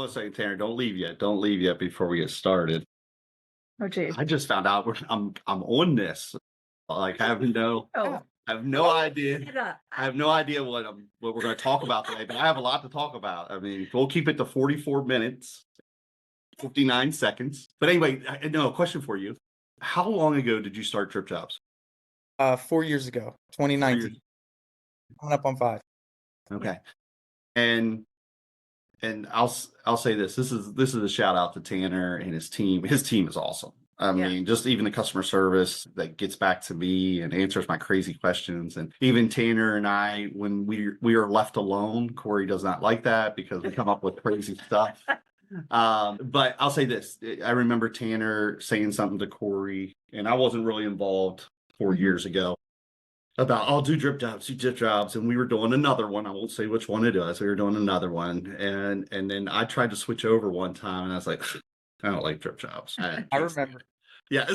on a second, Tanner. Don't leave yet. Don't leave yet before we get started. Oh, geez. I just found out I'm on this. Like I have no Oh, idea. I have no idea what we're going to talk about today, but I have a lot to talk about. I mean, we'll keep it to 44 minutes, 59 seconds. But anyway, no question for you. How long ago did you start Trip Jobs? 4 years ago, 2019. Coming up on 5. Okay. And I'll say this. This is a shout out to Tanner and his team. His team is awesome. I mean, just even the customer service that gets back to me and answers my crazy questions. And even Tanner and I, when we are left alone, Corrie does not like that because we come up with crazy stuff. But I'll say this. I remember Tanner saying something to Corrie, and I wasn't really involved 4 years ago, about I'll do drip jobs, and we were doing another one. I won't say which one it is. We were doing another one, and then I tried to switch over one time, and I was like, I don't like drip jobs. I remember. Yeah.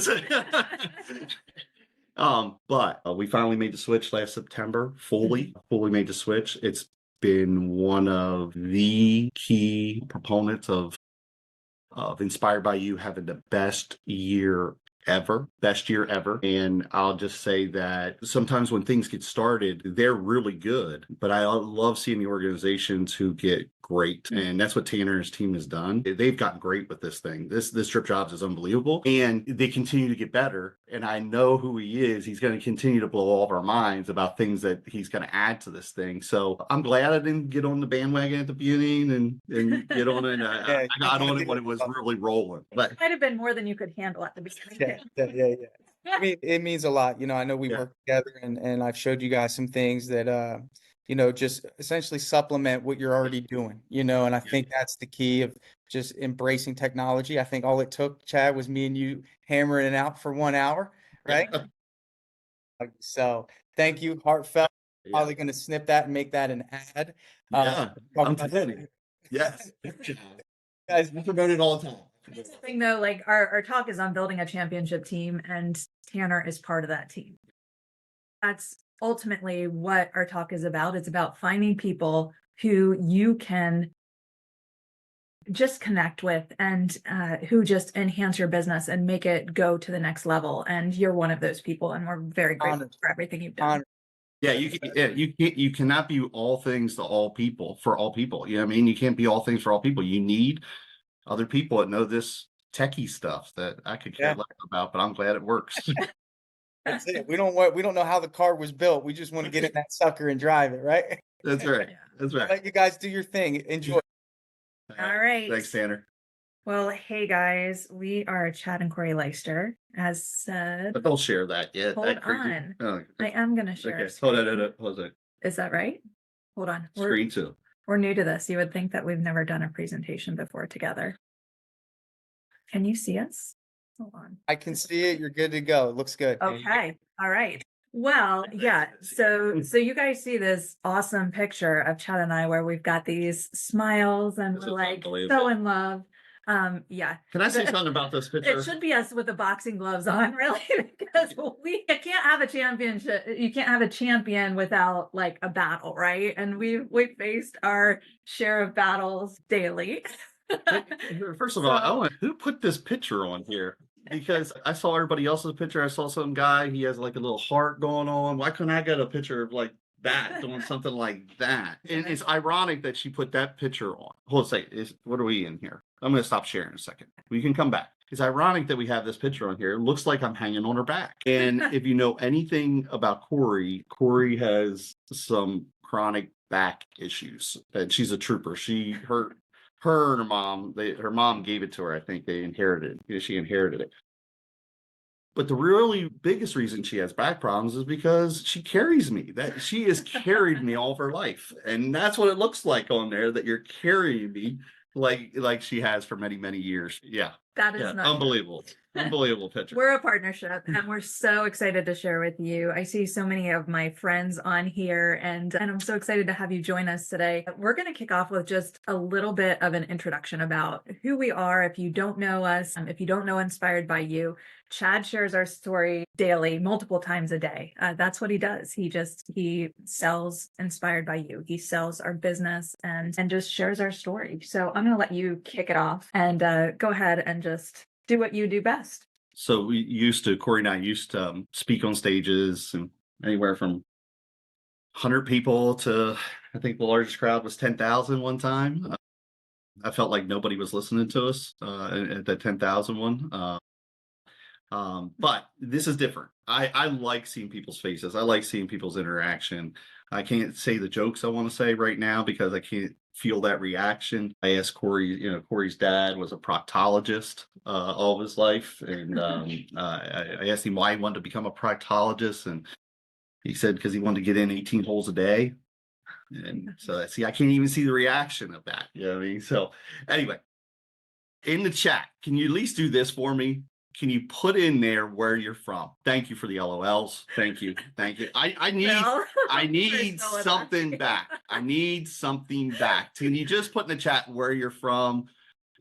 But we finally made the switch last September. Fully made the switch. It's been one of the key proponents of Inspired by You having the best year ever. And I'll just say that sometimes when things get started, they're really good, but I love seeing the organizations who get great. And that's what Tanner and his team has done. They've gotten great with this thing. This Trip Jobs is unbelievable, and they continue to get better. And I know who he is. He's going to continue to blow all of our minds about things that he's going to add to this thing. So I'm glad I didn't get on the bandwagon at the beginning and get on it. I got on it when it was really rolling. But might have been more than you could handle at the beginning. Yeah. I mean, it means a lot. I know we work together, and I've showed you guys some things that, just essentially supplement what you're already doing, and I think that's the key of just embracing technology. I think all it took, Chad, was me and you hammering it out for 1 hour, right? So thank you, heartfelt. Probably going to snip that and make that an ad. I'm telling you. Yes. Guys, we promote it all the time. That's the thing, though, like our talk is on building a championship team, and Tanner is part of that team. That's ultimately what our talk is about. It's about finding people who you can just connect with and who just enhance your business and make it go to the next level. And you're one of those people, and we're very grateful for everything you've done. Yeah, you cannot be all things to all people for all people. You know what I mean? You can't be all things for all people. You need other people that know this techie stuff that I could care less about, but I'm glad it works. That's it. We don't know how the car was built. We just want to get in that sucker and drive it, right? That's right. That's right. Let you guys do your thing. Enjoy. All right. Thanks, Tanner. Well, hey guys, we are Chad and Corrie Leister, as said. But don't share that yet. Hold on. Oh, I am going to share. Okay. Hold on. Is that right? Hold on. Screen two. We're new to this. You would think that we've never done a presentation before together. Can you see us? Hold on. I can see it. You're good to go. It looks good. Okay. All right. Well, yeah. So you guys see this awesome picture of Chad and I where we've got these smiles and we're like so in love. Yeah. Can I say something about this picture? It should be us with the boxing gloves on, really, because we can't have a championship. You can't have a champion without like a battle, right? And we faced our share of battles daily. First of all, who put this picture on here? Because I saw everybody else's picture. I saw some guy, he has like a little heart going on. Why couldn't I get a picture of like that, doing something like that? And it's ironic that she put that picture on. Hold on a second. What are we in here? I'm going to stop sharing a second. We can come back. It's ironic that we have this picture on here. It looks like I'm hanging on her back. And if you know anything about Corrie has some chronic back issues. And she's a trooper. Her and her mom, her mom gave it to her. I think they inherited it. She inherited it. But the really biggest reason she has back problems is because she carries me. That she has carried me all of her life. And that's what it looks like on there, that you're carrying me like she has for many, many years. Yeah. That is not unbelievable. Unbelievable picture. We're a partnership and we're so excited to share with you. I see so many of my friends on here and I'm so excited to have you join us today. We're going to kick off with just a little bit of an introduction about who we are. If you don't know us, if you don't know Inspired by You, Chad shares our story daily, multiple times a day. That's what he does. He sells Inspired by You. He sells our business and just shares our story. So I'm going to let you kick it off and go ahead and just do what you do best. So Corey and I used to speak on stages and anywhere from 100 people to, I think the largest crowd was 10,000 one time. I felt like nobody was listening to us at that 10,000 one. But this is different. I like seeing people's faces. I like seeing people's interaction. I can't say the jokes I want to say right now because I can't feel that reaction. I asked Corey, Corey's dad was a proctologist all of his life. And I asked him why he wanted to become a proctologist. And he said, because he wanted to get in 18 holes a day. And so, see, I can't even see the reaction of that. You know what I mean? So anyway, in the chat, can you at least do this for me? Can you put in there where you're from? Thank you for the LOLs. Thank you. Thank you. I need something back. I need something back. Can you just put in the chat where you're from?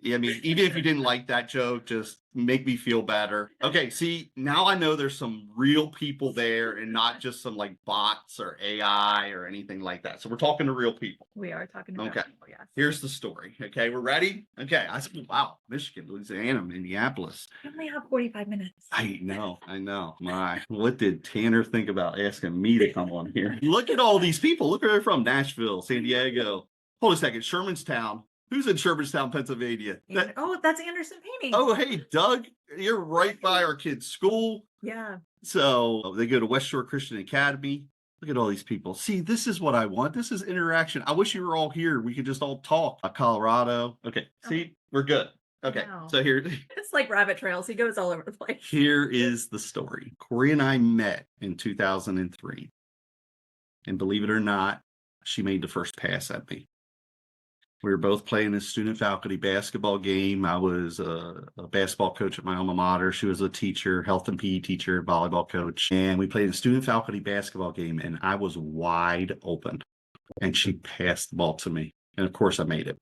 Yeah, I mean, even if you didn't like that joke, just make me feel better. Okay, see, now I know there's some real people there and not just some like bots or AI or anything like that. So we're talking to real people. We are talking to real Okay. people, yes. Here's the story. Okay, we're ready? Okay, I said, wow, Michigan, Louisiana, Minneapolis. We only have 45 minutes. I know. My, what did Tanner think about asking me to come on here? Look at all these people. Look where they're from. Nashville, San Diego. Hold a second. Shermanstown. Who's in Shermanstown, Pennsylvania? That's Anderson Painting. Oh, hey, Doug, you're right by our kids' school. Yeah. So they go to West Shore Christian Academy. Look at all these people. See, this is what I want. This is interaction. I wish you were all here. We could just all talk. Colorado. Okay, see, we're good. Okay, Wow. So here. It's like rabbit trails. He goes all over the place. Here is the story. Corrie and I met in 2003. And believe it or not, she made the first pass at me. We were both playing a student faculty basketball game. I was a basketball coach at my alma mater. She was a teacher, health and PE teacher, volleyball coach. And we played a student faculty basketball game, and I was wide open. And she passed the ball to me. And of course, I made it.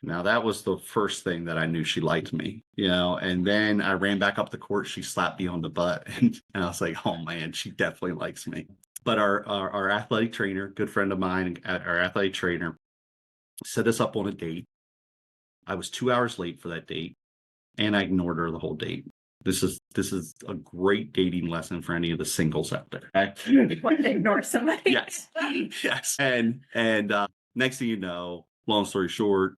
Now, that was the first thing that I knew she liked me, and then I ran back up the court. She slapped me on the butt. And I was like, oh, man, she definitely likes me. But our athletic trainer, good friend of mine, our athletic trainer, set us up on a date. I was 2 hours late for that date, and I ignored her the whole date. This is a great dating lesson for any of the singles out there. What, ignore somebody? Yes. And next thing you know, long story short,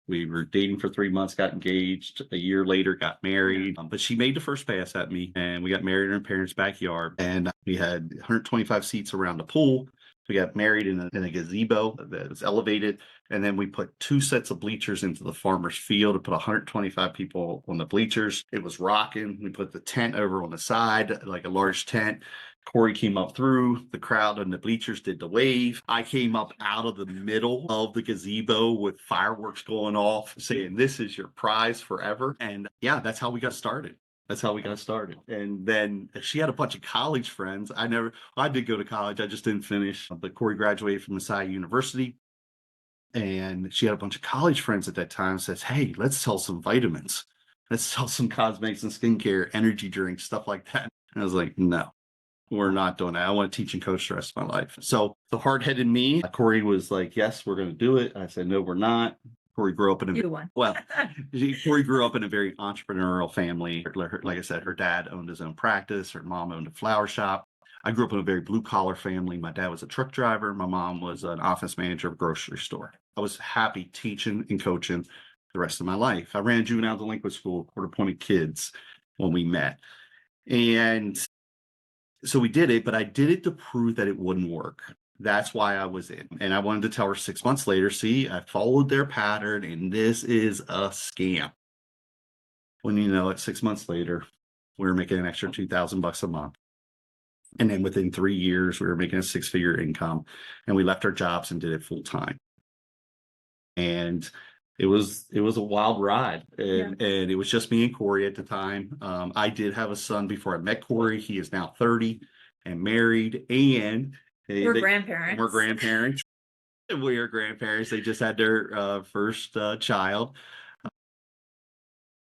we were dating for 3 months, got engaged. A year later, got married. But she made the first pass at me, and we got married in her parents' backyard. And we had 125 seats around the pool. We got married in a gazebo that was elevated. And then we put 2 sets of bleachers into the farmer's field to put 125 people on the bleachers. It was rocking. We put the tent over on the side, like a large tent. Corrie came up through the crowd and the bleachers did the wave. I came up out of the middle of the gazebo with fireworks going off saying, this is your prize forever. And yeah, that's how we got started. And then she had a bunch of college friends. I did go to college. I just didn't finish. But Corrie graduated from Messiah University. And she had a bunch of college friends at that time. Says, hey, let's sell some vitamins. Let's sell some cosmetics and skincare, energy drinks, stuff like that. And I was like, no, we're not doing that. I want to teach and coach the rest of my life. So the hard-headed me, Corrie was like, yes, we're going to do it. I said, no, we're not. Corrie grew up in Corrie grew up in a very entrepreneurial family. Like I said, her dad owned his own practice. Her mom owned a flower shop. I grew up in a very blue-collar family. My dad was a truck driver. My mom was an office manager of a grocery store. I was happy teaching and coaching the rest of my life. I ran juvenile delinquent school, court-appointed kids when we met. And so we did it, but I did it to prove that it wouldn't work. That's why I was in. And I wanted to tell her 6 months later, see, I followed their pattern and this is a scam. When you know it, 6 months later, we were making an extra $2,000 a month. And then within 3 years, we were making a 6-figure income and we left our jobs and did it full time. And it was a wild ride, Yeah. and it was just me and Corey at the time. I did have a son before I met Corey. He is now 30 and married, and We're we're grandparents. grandparents. We are grandparents. They just had their first child.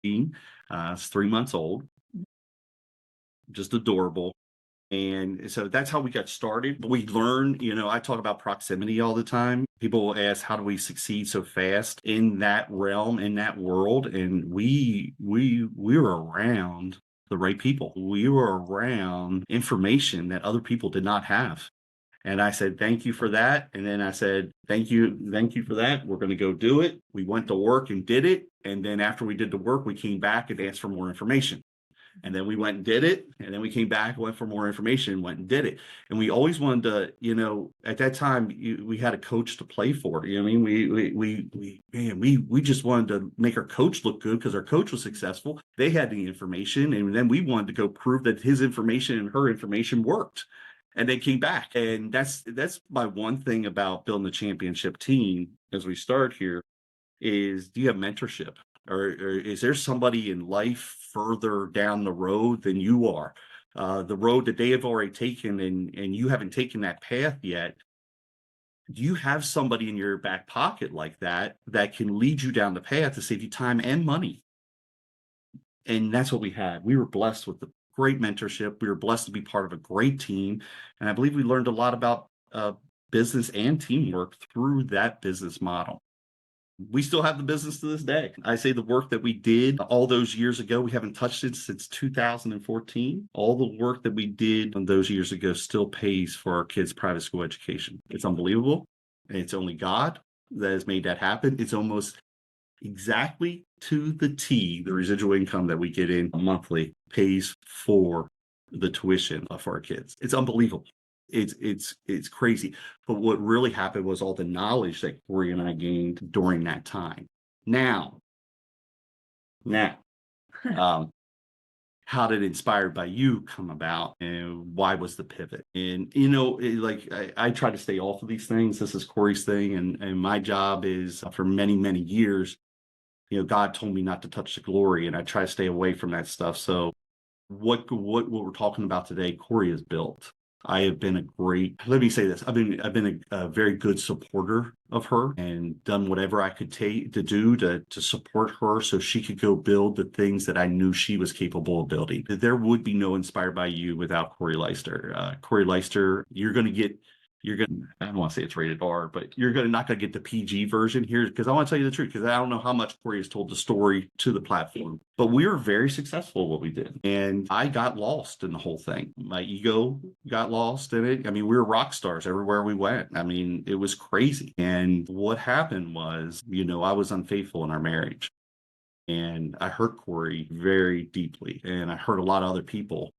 It's 3 months old, just adorable. And so that's how we got started. But we learned, I talk about proximity all the time. People will ask, how do we succeed so fast in that realm, in that world? And we were around the right people. We were around information that other people did not have. And I said, thank you for that. And then I said, thank you for that. We're going to go do it. We went to work and did it. And then after we did the work, we came back and asked for more information. And then we went and did it. And then we came back, went for more information, went and did it. And we always wanted to, at that time, we had a coach to play for. You know what I mean? We just wanted to make our coach look good because our coach was successful. They had the information. And then we wanted to go prove that his information and her information worked. And they came back. And that's my one thing about building a championship team as we start here is, do you have mentorship? Or is there somebody in life further down the road than you are? The road that they have already taken and you haven't taken that path yet. Do you have somebody in your back pocket like that can lead you down the path to save you time and money? And that's what we had. We were blessed with the great mentorship. We were blessed to be part of a great team. And I believe we learned a lot about business and teamwork through that business model. We still have the business to this day. I say the work that we did all those years ago, we haven't touched it since 2014. All the work that we did those years ago still pays for our kids' private school education. It's unbelievable. And it's only God that has made that happen. It's almost exactly to the T, the residual income that we get in monthly pays for the tuition for our kids. It's unbelievable. It's crazy. But what really happened was all the knowledge that Corey and I gained during that time. Now, how did Inspired by You come about, and why was the pivot? And I try to stay off of these things. This is Corey's thing, and my job is for many, many years. God told me not to touch the glory, and I try to stay away from that stuff. So what we're talking about today, Corrie has built. I have been let me say this. I've been a very good supporter of her and done whatever I could take to do to support her so she could go build the things that I knew she was capable of building. There would be no Inspired by You without Corrie Leister. Corrie Leister, I don't want to say it's rated R, but you're not going to get the PG version here, because I want to tell you the truth, because I don't know how much Corey has told the story to the platform. But we were very successful at what we did. And I got lost in the whole thing. My ego got lost in it. I mean, we were rock stars everywhere we went. I mean, it was crazy. And what happened was, I was unfaithful in our marriage. And I hurt Corey very deeply. And I hurt a lot of other people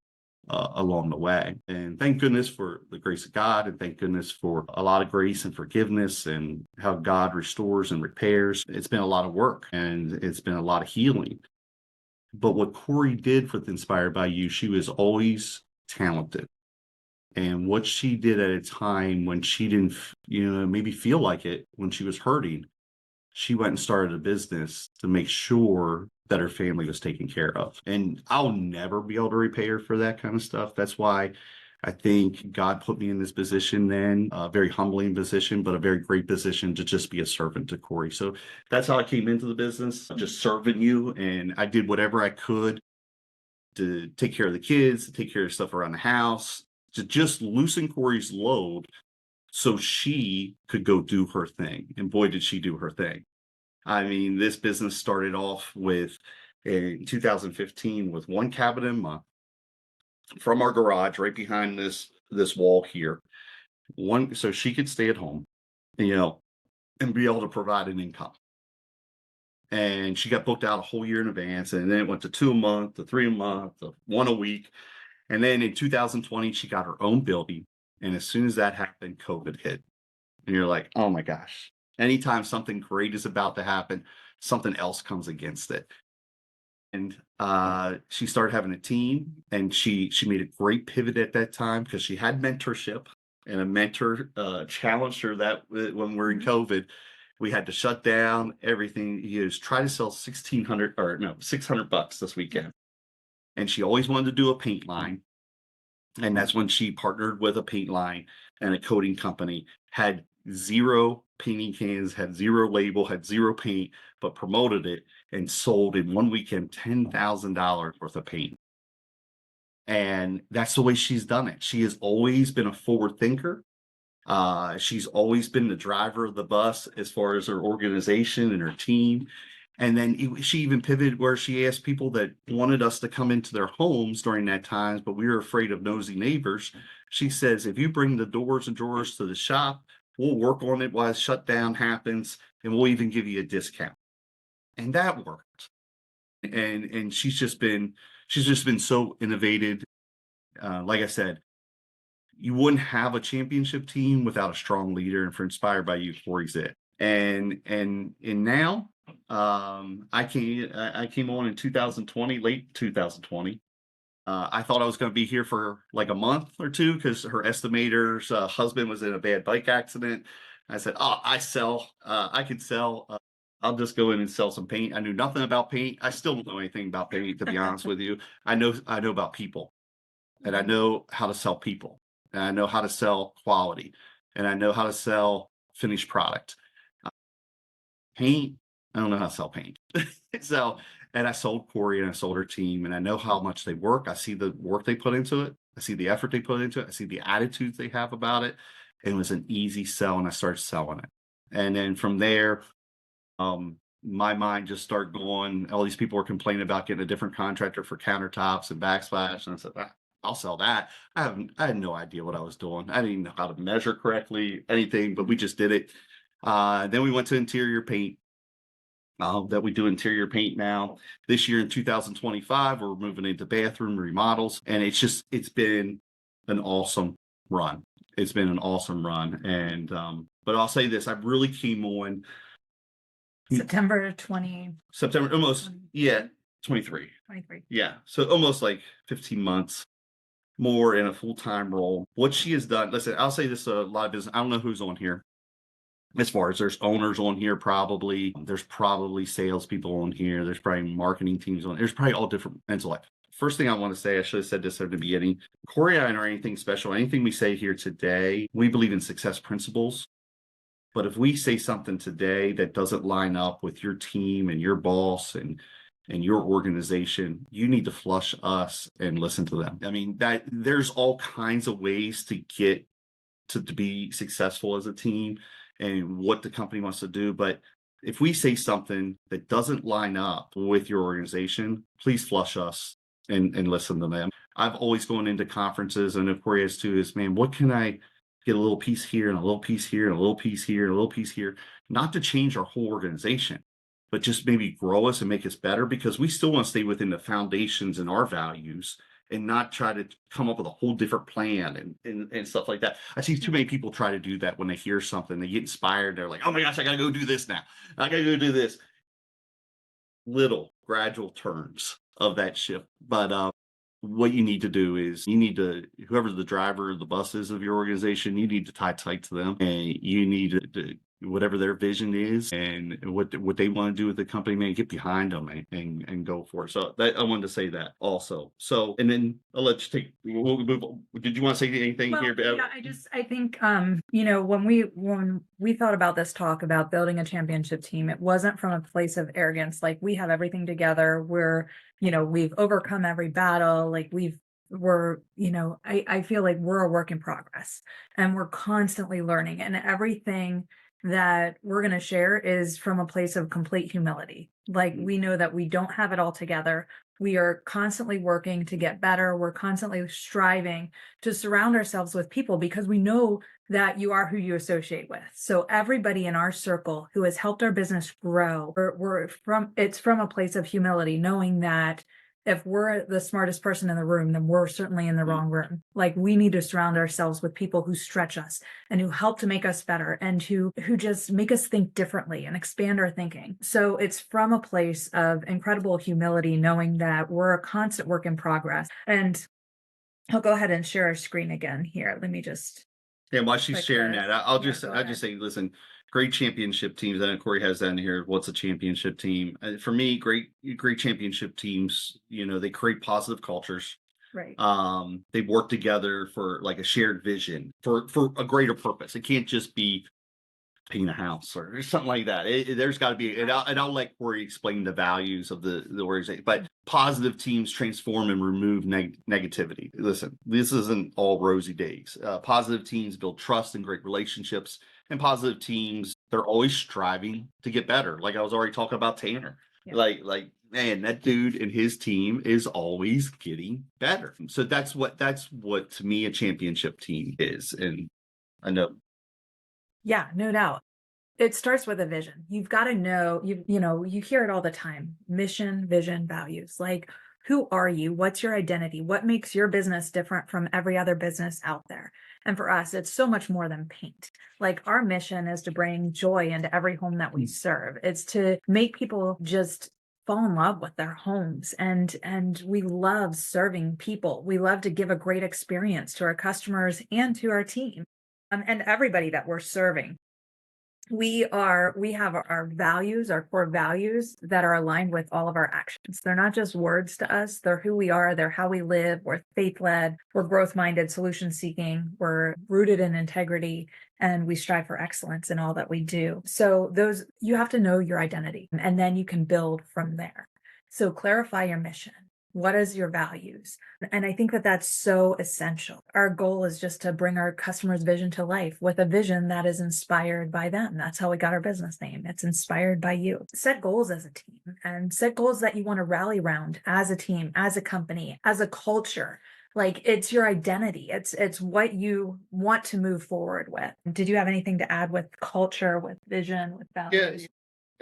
along the way. And thank goodness for the grace of God, and thank goodness for a lot of grace and forgiveness and how God restores and repairs. It's been a lot of work and it's been a lot of healing. But what Corrie did with Inspired by You, she was always talented. And what she did at a time when she didn't, maybe feel like it, when she was hurting, she went and started a business to make sure that her family was taken care of. And I'll never be able to repay her for that kind of stuff. That's why I think God put me in this position then, a very humbling position, but a very great position to just be a servant to Corrie. So that's how I came into the business, just serving you. And I did whatever I could to take care of the kids, to take care of stuff around the house, to just loosen Corrie's load so she could go do her thing. And boy, did she do her thing. I mean, this business started off with, in 2015, with one cabinet a month from our garage right behind this wall here. So she could stay at home, and be able to provide an income. And she got booked out a whole year in advance, and then it went to 2 a month, to 3 a month, to 1 a week. And then in 2020, she got her own building. And as soon as that happened, COVID hit. And you're like, oh my gosh. Anytime something great is about to happen, something else comes against it. And she started having a team, and she made a great pivot at that time because she had mentorship, and a mentor challenged her that when we're in COVID. We had to shut down everything. He was trying to sell 1,600 or no, $600 this weekend. And she always wanted to do a paint line. And that's when she partnered with a paint line and a coating company, had zero painting cans, had zero label, had zero paint, but promoted it and sold in one weekend $10,000 worth of paint. And that's the way she's done it. She has always been a forward thinker. She's always been the driver of the bus as far as her organization and her team. And then she even pivoted where she asked people that wanted us to come into their homes during that times, but we were afraid of nosy neighbors. She says, if you bring the doors and drawers to the shop, we'll work on it while shutdown happens, and we'll even give you a discount. And that worked. And she's just been so innovative. Like I said, you wouldn't have a championship team without a strong leader, and for Inspired by You, Corrie's it. And now I came on in 2020, late 2020. I thought I was going to be here for like a month or two because her estimator's husband was in a bad bike accident. I said, "Oh, I could sell. I'll just go in and sell some paint." I knew nothing about paint. I still don't know anything about paint, to be honest with you. I know about people, and I know how to sell people, and I know how to sell quality, and I know how to sell finished product. Paint, I don't know how to sell paint. So, and I sold Corrie and I sold her team, and I know how much they work. I see the work they put into it. I see the effort they put into it. I see the attitudes they have about it. It was an easy sell, and I started selling it. And then from there, my mind just started going. All these people were complaining about getting a different contractor for countertops and backsplash, and I said, I'll sell that. I had no idea what I was doing. I didn't know how to measure correctly, anything, but we just did it. Then we went to interior paint. That we do interior paint now. This year in 2025, we're moving into bathroom remodels, and it's been an awesome run. It's been an awesome run. And but I'll say this, I really came on September 20. September, almost, yeah, 23. 23. Yeah. So almost like 15 months more in a full-time role. What she has done, listen, I'll say this, a lot of business. I don't know who's on here. As far as there's owners on here, probably there's probably salespeople on here. There's probably marketing teams on. There's probably all different intellect. First thing I want to say, I should have said this at the beginning. Corrie and I are anything special. Anything we say here today, we believe in success principles. But if we say something today that doesn't line up with your team and your boss and your organization, you need to flush us and listen to them. I mean, that there's all kinds of ways to get to be successful as a team and what the company wants to do. But if we say something that doesn't line up with your organization, please flush us and listen to them. I've always gone into conferences, and of course too, is, man, what can I get a little piece here and a little piece here and a little piece here and a little piece here, not to change our whole organization, but just maybe grow us and make us better, because we still want to stay within the foundations and our values and not try to come up with a whole different plan and stuff like that. I see too many people try to do that when they hear something, they get inspired. They're like, oh my gosh, I got to go do this now. I got to go do this. Little gradual turns of that shift. But what you need to do is whoever the driver of the bus is of your organization, you need to tie tight to them, and you need to whatever their vision is and what they want to do with the company, man, get behind them and go for it. So that, I wanted to say that also. So, and then I'll let you take, we'll move on. Did you want to say anything here? Yeah, I think, when we thought about this talk about building a championship team, it wasn't from a place of arrogance. Like, we have everything together. We've overcome every battle. Like I feel like we're a work in progress, and we're constantly learning, and everything that we're going to share is from a place of complete humility. Like, we know that we don't have it all together. We are constantly working to get better. We're constantly striving to surround ourselves with people, because we know that you are who you associate with. So everybody in our circle who has helped our business grow, it's from a place of humility, knowing that if we're the smartest person in the room, then we're certainly in the wrong room. Like, we need to surround ourselves with people who stretch us and who help to make us better, and who just make us think differently and expand our thinking. So it's from a place of incredible humility, knowing that we're a constant work in progress. And I'll go ahead and share our screen again here. Let me just. Yeah, while she's sharing that, I'll just say, listen, great championship teams. I know Corey has that in here. What's a championship team? For me, great championship teams, they create positive cultures. Right. They work together for like a shared vision for a greater purpose. It can't just be paint a house or something like that. There's got to be, and I'll let Corey explain the values of the organization. But positive teams transform and remove negativity. Listen, this isn't all rosy days. Positive teams build trust and great relationships, and positive teams, they're always striving to get better. Like I was already talking about Tanner. Yeah. Like man, that dude and his team is always getting better. So that's what to me a championship team is. And I know. Yeah, no doubt. It starts with a vision. You've got to know, you hear it all the time. Mission, vision, values. Like, who are you? What's your identity? What makes your business different from every other business out there? And for us, it's so much more than paint. Like, our mission is to bring joy into every home that we serve. It's to make people just fall in love with their homes. And we love serving people. We love to give a great experience to our customers and to our team. And everybody that we're serving. We have our values, our core values that are aligned with all of our actions. They're not just words to us. They're who we are. They're how we live. We're faith-led. We're growth-minded, solution-seeking. We're rooted in integrity, and we strive for excellence in all that we do. So you have to know your identity, and then you can build from there. So clarify your mission. What is your values? And I think that that's so essential. Our goal is just to bring our customers' vision to life with a vision that is inspired by them. That's how we got our business name. It's inspired by you. Set goals as a team and set goals that you want to rally around as a team, as a company, as a culture. Like, it's your identity. It's what you want to move forward with. Did you have anything to add with culture, with vision, with values? Yeah.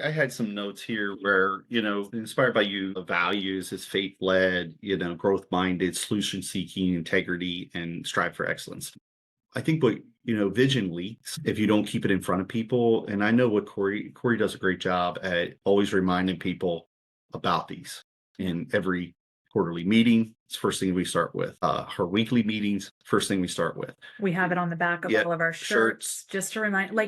I had some notes here where, inspired by you, the values is faith led, growth minded, solution seeking, integrity, and strive for excellence. I think what, vision leaks if you don't keep it in front of people. And I know what Corrie does a great job at always reminding people about these in every quarterly meeting. It's first thing we start with. Her weekly meetings, first thing we start with. We have it on the back of all of our shirts, just to remind,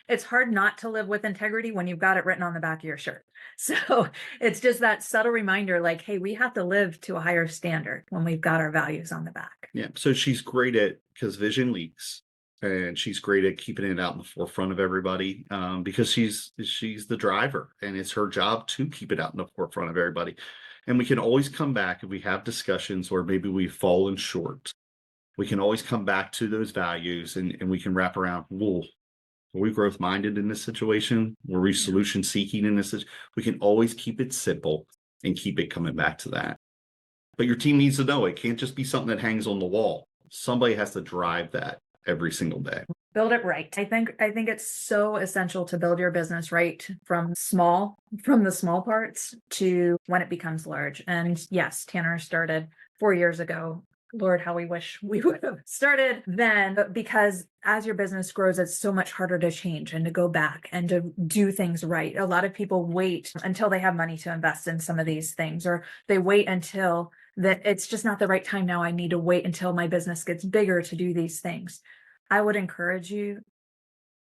it's hard not to live with integrity when you've got it written on the back of your shirt. So it's just that subtle reminder, like, hey, we have to live to a higher standard when we've got our values on the back. Yeah. So she's great because vision leaks. And she's great at keeping it out in the forefront of everybody because she's the driver, and it's her job to keep it out in the forefront of everybody. And we can always come back if we have discussions where maybe we've fallen short. We can always come back to those values and we can wrap around, were we growth minded in this situation? Were we solution seeking in this? We can always keep it simple and keep it coming back to that. But your team needs to know it can't just be something that hangs on the wall. Somebody has to drive that every single day. Build it right. I think it's so essential to build your business right from the small parts to when it becomes large. And yes, Tanner started 4 years ago. Lord, how we wish we would have started then, because as your business grows, it's so much harder to change and to go back and to do things right. A lot of people wait until they have money to invest in some of these things, or they wait until that it's just not the right time now. I need to wait until my business gets bigger to do these things. I would encourage you,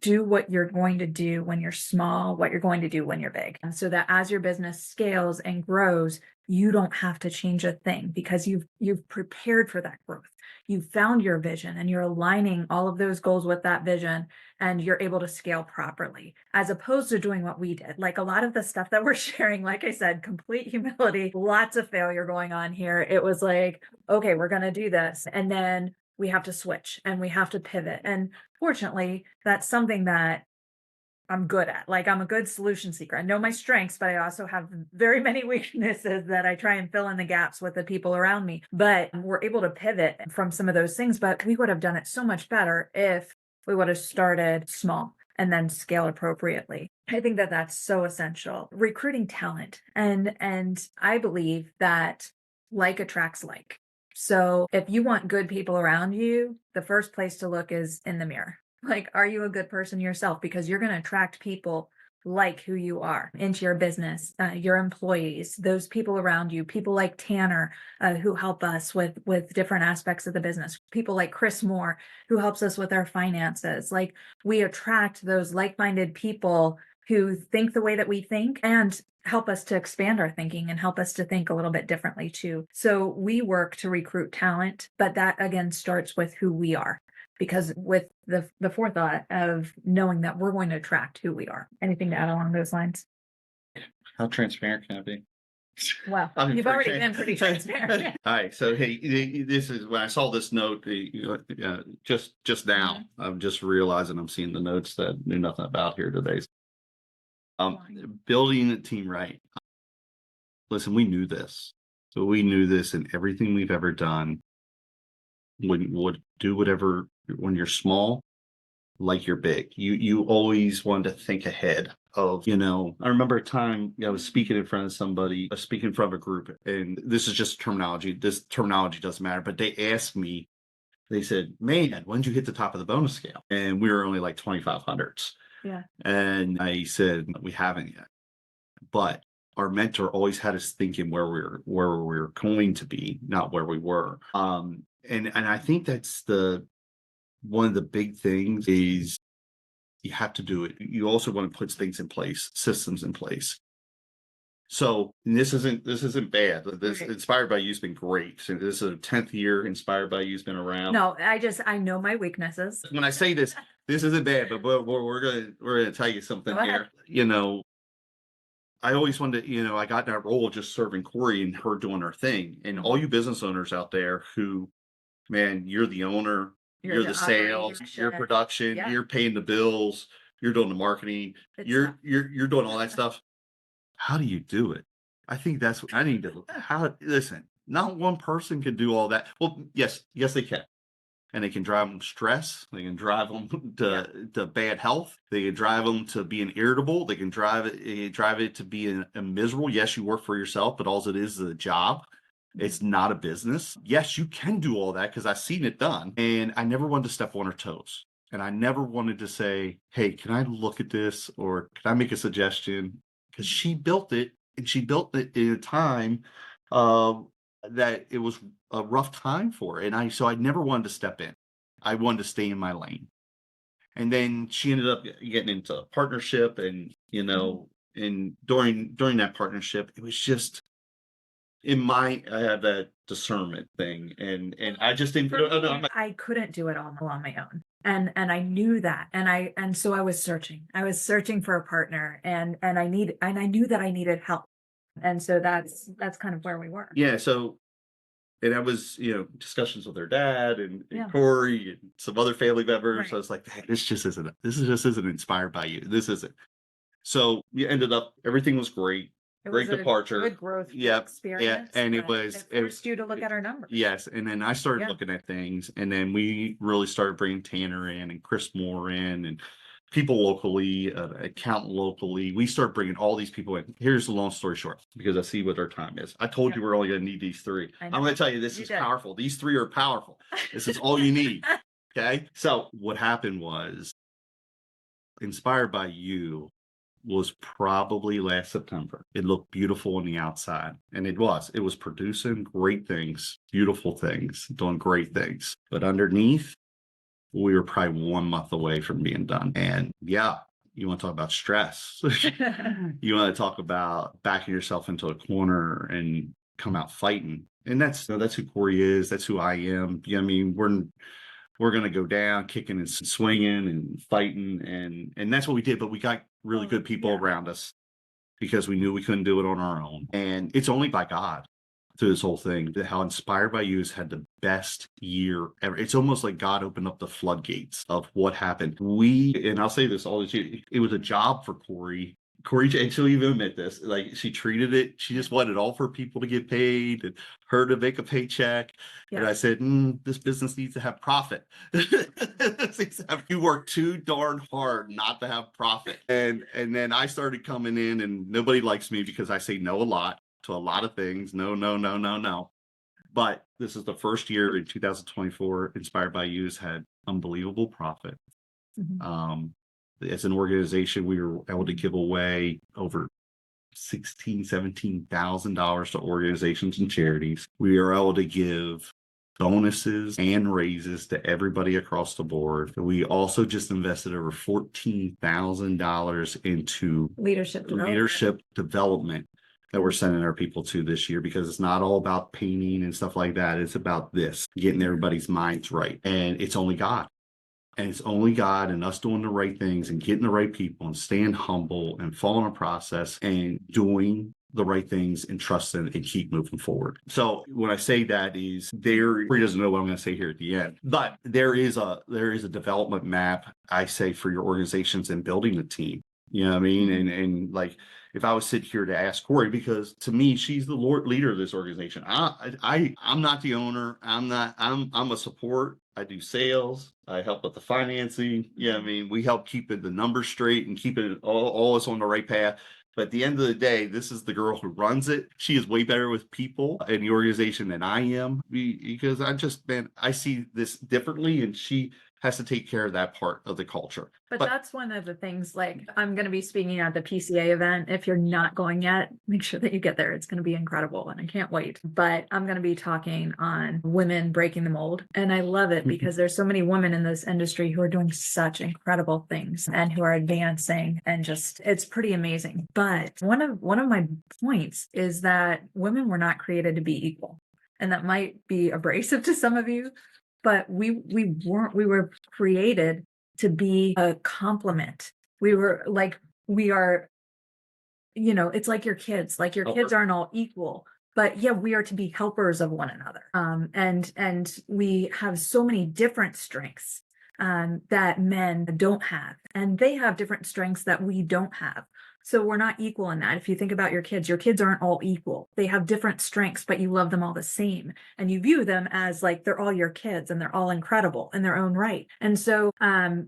do what you're going to do when you're small, what you're going to do when you're big. And so that as your business scales and grows, you don't have to change a thing because you've prepared for that growth. You've found your vision and you're aligning all of those goals with that vision, and you're able to scale properly, as opposed to doing what we did. Like, a lot of the stuff that we're sharing, like I said, complete humility, lots of failure going on here. It was like, okay, we're going to do this. And then we have to switch and we have to pivot. And fortunately, that's something that I'm good at. Like, I'm a good solution seeker. I know my strengths, but I also have very many weaknesses that I try and fill in the gaps with the people around me. But we're able to pivot from some of those things, but we would have done it so much better if we would have started small and then scaled appropriately. I think that that's so essential. Recruiting talent. And I believe that like attracts like. So if you want good people around you, the first place to look is in the mirror. Like, are you a good person yourself? Because you're going to attract people like who you are into your business, your employees, those people around you, people like Tanner, who help us with different aspects of the business, people like Chris Moore, who helps us with our finances. Like, we attract those like-minded people who think the way that we think and help us to expand our thinking and help us to think a little bit differently too. So we work to recruit talent, but that again starts with who we are, because with the forethought of knowing that we're going to attract who we are. Anything to add along those lines? How transparent can I be? Well, I mean, you've for already Jane- been pretty transparent. All right, so hey, this is when I saw this note. Just now, I'm just realizing I'm seeing the notes that I knew nothing about here today. Building a team right. Listen, we knew this, so we knew this in everything we've ever done. Would do whatever when you're small, like you're big. You always wanted to think ahead of, I remember a time I was speaking in front of somebody, speaking in front of a group, and this is just terminology. This terminology doesn't matter, but they asked me, they said, "Man, when did you hit the top of the bonus scale?" And we were only like 2,500s. Yeah. And I said, "We haven't yet." But our mentor always had us thinking where we were going to be, not where we were. And I think that's one of the big things is you have to do it. You also want to put things in place, systems in place. So this isn't bad. This Right. Inspired by You's been great. So this is a 10th year. Inspired by You's been around. No, I know my weaknesses. When I say this isn't bad, but we're gonna tell you something Go ahead. here. I always wanted to, I got that role just serving Corrie and her doing her thing. And all you business owners out there who, man, you're the owner, you're the sales, your production, Yeah. you're paying the bills, you're doing the marketing, It's you're tough. you're doing all that stuff. How do you do it? I think that's what I need to listen. Not one person can do all that. Well, yes, they can. And they can drive them stress. They can drive them to bad health. They can drive them to being irritable. They can drive it to being miserable. Yes, you work for yourself, but all it is a job. It's not a business. Yes, you can do all that because I've seen it done. And I never wanted to step on her toes. And I never wanted to say, "Hey, can I look at this?" or "Can I make a suggestion?" Because she built it, and she built it in a time that it was a rough time for her. And so I never wanted to step in. I wanted to stay in my lane. And then she ended up getting into a partnership, and and during that partnership, it was just I had that discernment thing, and I just didn't. I couldn't do it all on my own. And I knew that. And so I was searching. I was searching for a partner, and I knew that I needed help. And so that's kind of where we were. Yeah. So, and I was, discussions with her dad and Yeah. Corrie and some other family members. Right. I was like, "Hey, this just isn't inspired by you. This isn't." So we ended up, everything was great. It Great was departure. a good growth Yep. experience. And it but was, it forced you to look at our numbers. yes. And then I started Yeah. looking at things, and then we really started bringing Tanner in and Chris Moore in and people locally, accountant locally. We started bringing all these people in. Here's the long story short, because I see what our time is. I told you we're only going to need these three. I'm going to tell you, this is powerful. These three are powerful. This is all you need. Okay. So what happened was, Inspired by You was probably last September. It looked beautiful on the outside, and it was producing great things, beautiful things, doing great things. But underneath, we were probably 1 month away from being done. And yeah, you want to talk about stress. You want to talk about backing yourself into a corner and come out fighting. And that's who Corrie is. That's who I am. I mean, we're going to go down kicking and swinging and fighting. And that's what we did. But we got really good people around us because we knew we couldn't do it on our own. And it's only by God through this whole thing, how Inspired by You has had the best year ever. It's almost like God opened up the floodgates of what happened. And I'll say this all this year, it was a job for Corrie, and she'll even admit this, like she treated it, she just wanted all for people to get paid and her to make a paycheck. Yeah. And I said, this business needs to have profit. You work too darn hard not to have profit. And then I started coming in, and nobody likes me because I say no a lot to a lot of things. No. But this is the first year in 2024, Inspired by You has had unbelievable profit. As an organization, we were able to give away over $17,000 to organizations and charities. We are able to give bonuses and raises to everybody across the board. We also just invested over $14,000 into leadership development that we're sending our people to this year, because it's not all about painting and stuff like that. It's about this, getting everybody's minds right. And it's only God. And it's only God and us doing the right things and getting the right people and staying humble and following a process and doing the right things and trusting and keep moving forward. So when I say that is Corrie doesn't know what I'm going to say here at the end, but there is a development map, I say, for your organizations and building a team. You know what I mean? And like, if I was sit here to ask Corrie, because to me, she's the leader of this organization. I'm not the owner. I'm a support. I do sales. I help with the financing. Yeah, I mean, we help keep the numbers straight and keep it all us on the right path. But at the end of the day, this is the girl who runs it. She is way better with people in the organization than I am, because I see this differently, and she has to take care of that part of the culture. But that's one of the things, like, I'm going to be speaking at the PCA event. If you're not going yet, make sure that you get there. It's going to be incredible, and I can't wait. But I'm going to be talking on women breaking the mold. And I love it because there's so many women in this industry who are doing such incredible things and who are advancing, and just, it's pretty amazing. But one of my points is that women were not created to be equal. And that might be abrasive to some of you, but we weren't. We were created to be a complement. We are, it's like your kids. Like, your kids aren't all equal, but yeah, we are to be helpers of one another. And we have so many different strengths that men don't have, and they have different strengths that we don't have. So we're not equal in that. If you think about your kids aren't all equal. They have different strengths, but you love them all the same. And you view them as like, they're all your kids and they're all incredible in their own right. And so I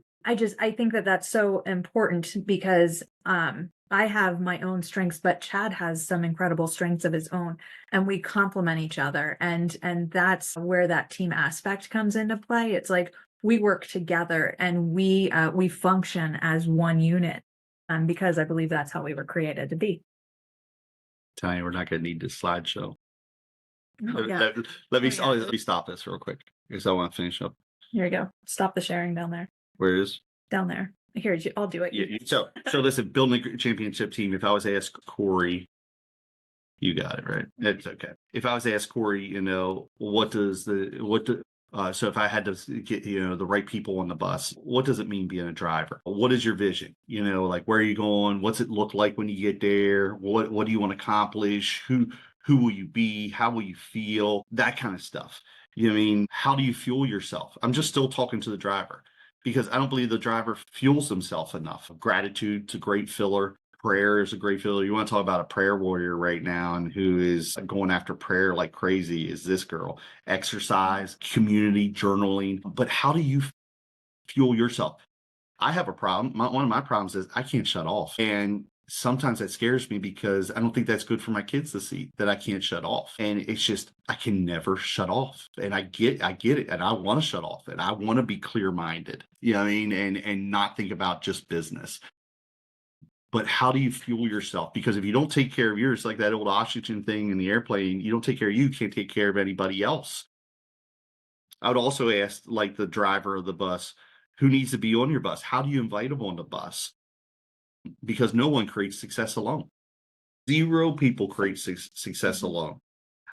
think that that's so important, because I have my own strengths, but Chad has some incredible strengths of his own, and we complement each other. And that's where that team aspect comes into play. It's like, we work together and we function as one unit. Because I believe that's how we were created to be. Tell you, we're not going to need this slideshow. Oh, yeah. Let me stop this real quick, because I want to finish up. Here you go. Stop the sharing down there. Where is? Down there. Here, I'll do it. Yeah, so listen, building a championship team. If I was to ask Corrie, you got it right. It's okay. If I was to ask Corrie, so if I had to get, the right people on the bus, what does it mean being a driver? What is your vision? Like, where are you going? What's it look like when you get there? What do you want to accomplish? Who will you be? How will you feel? That kind of stuff. How do you fuel yourself? I'm just still talking to the driver, because I don't believe the driver fuels himself enough. Gratitude's a great filler. Prayer is a great filler. You want to talk about a prayer warrior right now, and who is going after prayer like crazy, is this girl. Exercise, community, journaling. But how do you fuel yourself? I have a problem. One of my problems is I can't shut off. And sometimes that scares me, because I don't think that's good for my kids to see that I can't shut off. And it's just, I can never shut off. And I get it. And I want to shut off, and I want to be clear-minded, and not think about just business. But how do you fuel yourself? Because if you don't take care of yours, like that old oxygen thing in the airplane, you don't take care of you can't take care of anybody else. I would also ask, like, the driver of the bus, who needs to be on your bus? How do you invite them on the bus? Because no one creates success alone. 0 people create success alone.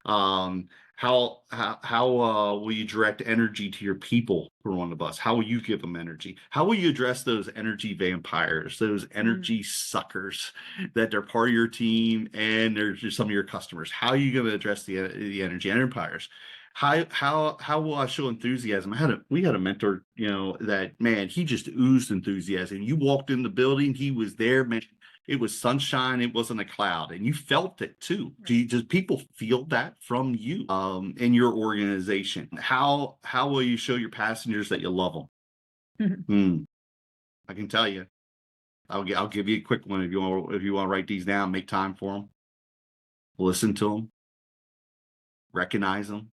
How will you direct energy to your people who are on the bus? How will you give them energy? How will you address those energy vampires, those energy suckers that they're part of your team and they're just some of your customers? How are you going to address the energy vampires? How will I show enthusiasm? We had a mentor, that, man, he just oozed enthusiasm. You walked in the building, he was there, man. It was sunshine. It wasn't a cloud, and you felt it too. Does people feel that from you in your organization? How will you show your passengers that you love them? I can tell you. I'll give you a quick one if you want to write these down. Make time for them. Listen to them. Recognize them.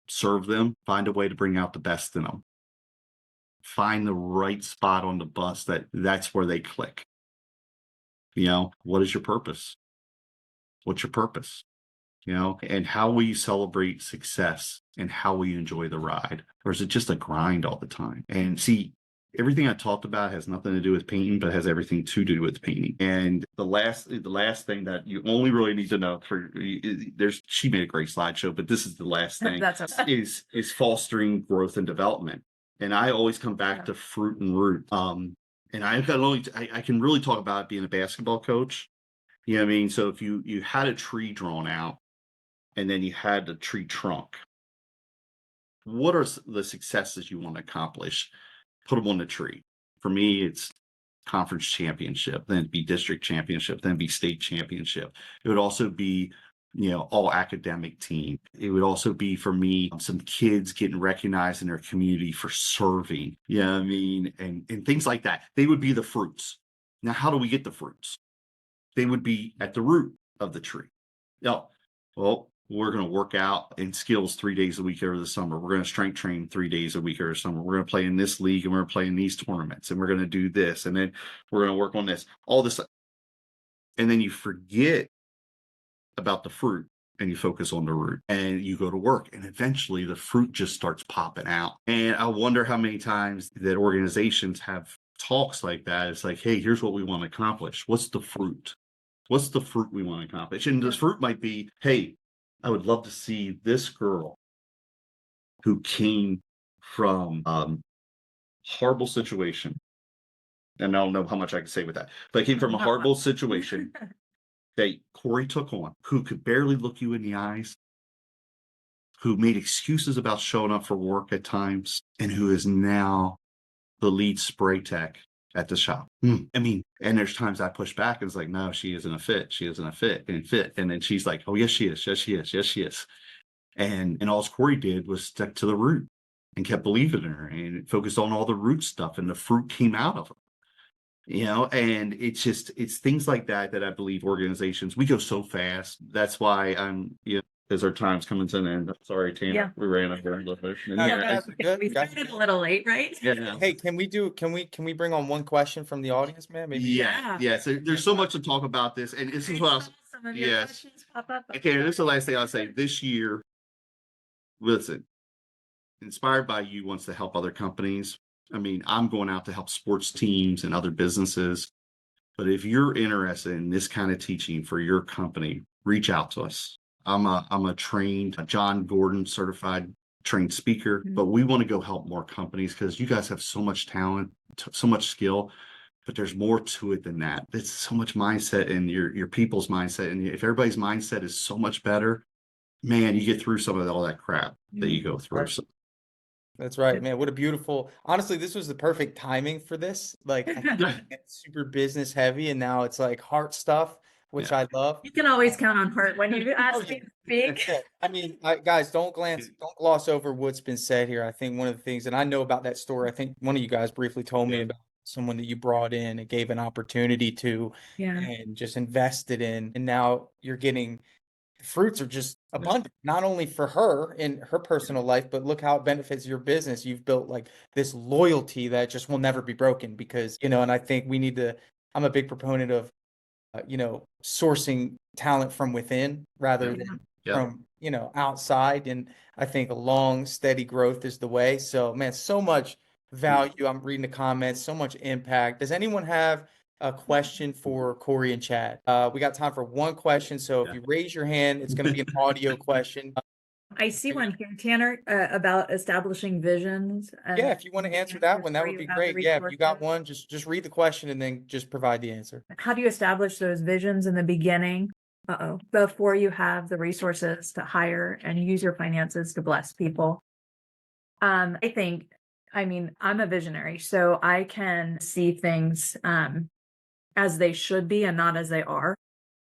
Serve them. Find a way to bring out the best in them. find the right spot on the bus that's where they click. What is your purpose? What's your purpose? And how will you celebrate success and how will you enjoy the ride? Or is it just a grind all the time? And see, everything I talked about has nothing to do with painting, but has everything to do with painting. And the last thing that you only really need to know she made a great slideshow, but this is the last thing is fostering growth and development. And I always come back to fruit and root. And I can really talk about it being a basketball coach. You know what I mean? So if you had a tree drawn out and then you had the tree trunk, what are the successes you want to accomplish? Put them on the tree. For me, it's conference championship, then it'd be district championship, then it'd be state championship. It would also be, all academic team. It would also be, for me, some kids getting recognized in their community for serving, you know what I mean? And things like that. They would be the fruits. Now, how do we get the fruits? They would be at the root of the tree. Well, we're going to work out in skills 3 days a week over the summer. We're going to strength train 3 days a week over the summer. We're going to play in this league and we're going to play in these tournaments and we're going to do this. And then we're going to work on this, all this. And then you forget about the fruit and you focus on the root and you go to work and eventually the fruit just starts popping out. And I wonder how many times that organizations have talks like that. It's like, hey, here's what we want to accomplish. What's the fruit? What's the fruit we want to accomplish? And this fruit might be, hey, I would love to see this girl who came from horrible situation. And I don't know how much I can say with that, but came from a horrible situation that Corrie took on, who could barely look you in the eyes, who made excuses about showing up for work at times, and who is now the lead spray tech at the shop. I mean, and there's times I push back and it's like, no, she isn't a fit. She isn't a fit. And then she's like, oh, yes, she is. Yes, she is. Yes, she is. And all Corrie did was stick to the root and kept believing in her and focused on all the root stuff and the fruit came out of her. And it's things like that I believe organizations, we go so fast. That's why as our time's coming to an end. Sorry, Tina, we ran over a little bit. We started a little late, right? Yeah. Hey, can we bring on one question from the audience, man? Maybe. Yeah. So there's so much to talk about this, and this is what some of your questions pop up. Okay, this is the last thing I'll say. This year, listen, Inspired by You wants to help other companies. I mean, I'm going out to help sports teams and other businesses. But if you're interested in this kind of teaching for your company, reach out to us. I'm a trained John Gordon certified trained speaker, but we want to go help more companies because you guys have so much talent, so much skill, but there's more to it than that. It's so much mindset and your people's mindset. And if everybody's mindset is so much better, man, you get through some of all that crap that you go through. So, that's right, man. What a beautiful, honestly, this was the perfect timing for this. Like it's super business heavy and now it's like heart stuff, which I love. You can always count on heart when you ask me to speak. I mean, guys, don't gloss over what's been said here. I think one of the things, and I know about that story, I think one of you guys briefly told me about someone that you brought in and gave an opportunity to and just invested in. And now you're getting fruits are just abundant, not only for her in her personal life, but look how it benefits your business. You've built like this loyalty that just will never be broken because, and I think we need to, I'm a big proponent of, sourcing talent from within rather than from, outside. And I think a long, steady growth is the way. So man, so much value. I'm reading the comments, so much impact. Does anyone have a question for Corrie and Chad? We got time for one question. So if you raise your hand, it's going to be an audio question. I see one here, Tanner, about establishing visions. Yeah, if you want to answer that one, that would be great. Yeah, if you got one, just read the question and then just provide the answer. How do you establish those visions in the beginning? Before you have the resources to hire and use your finances to bless people? I'm a visionary, so I can see things as they should be and not as they are.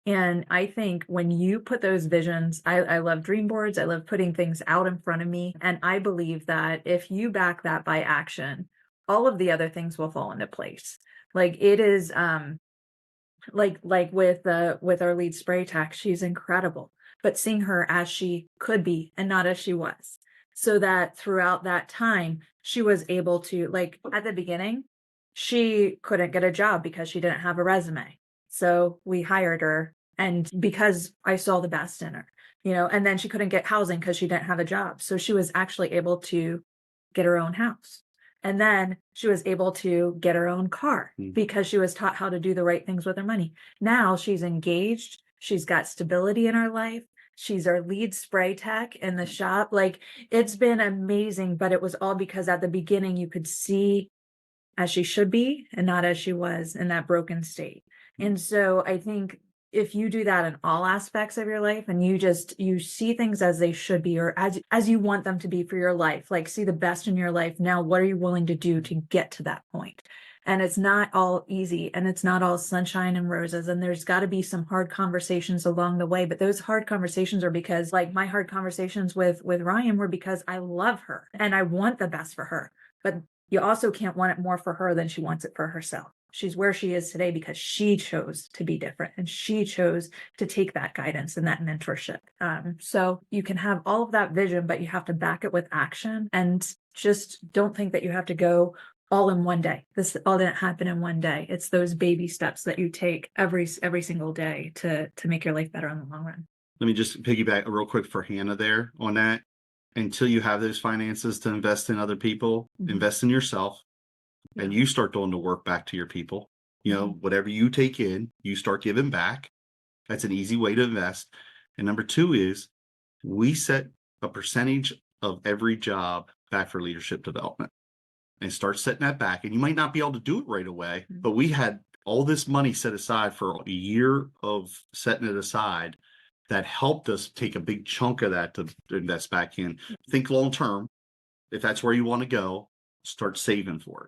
And I think when you put those visions, I love dream boards. I love putting things out in front of me. And I believe that if you back that by action, all of the other things will fall into place. Like it is, like with our lead spray tech, she's incredible, but seeing her as she could be and not as she was. So that throughout that time, she was able to, like, at the beginning, she couldn't get a job because she didn't have a resume. So we hired her, and because I saw the best in her, and then she couldn't get housing because she didn't have a job. So she was actually able to get her own house. And then she was able to get her own car because she was taught how to do the right things with her money. Now she's engaged. She's got stability in her life. She's our lead spray tech in the shop. Like, it's been amazing, but it was all because at the beginning you could see as she should be and not as she was in that broken state. And so I think if you do that in all aspects of your life, and you see things as they should be, or as you want them to be for your life, like, see the best in your life. Now, what are you willing to do to get to that point? And it's not all easy, and it's not all sunshine and roses, and there's got to be some hard conversations along the way. But those hard conversations are because, like, my hard conversations with Ryan were because I love her and I want the best for her. But you also can't want it more for her than she wants it for herself. She's where she is today because she chose to be different, and she chose to take that guidance and that mentorship. So you can have all of that vision, but you have to back it with action, and just don't think that you have to go all in one day. This all didn't happen in one day. It's those baby steps that you take every single day to make your life better in the long run. Let me just piggyback real quick for Hannah there on that. Until you have those finances to invest in other people, invest in yourself, and you start doing the work back to your people. Whatever you take in, you start giving back. That's an easy way to invest. And number two is we set a percentage of every job back for leadership development, and start setting that back. And you might not be able to do it right away, but we had all this money set aside for a year of setting it aside that helped us take a big chunk of that to invest back in. Think long term. If that's where you want to go, start saving for it.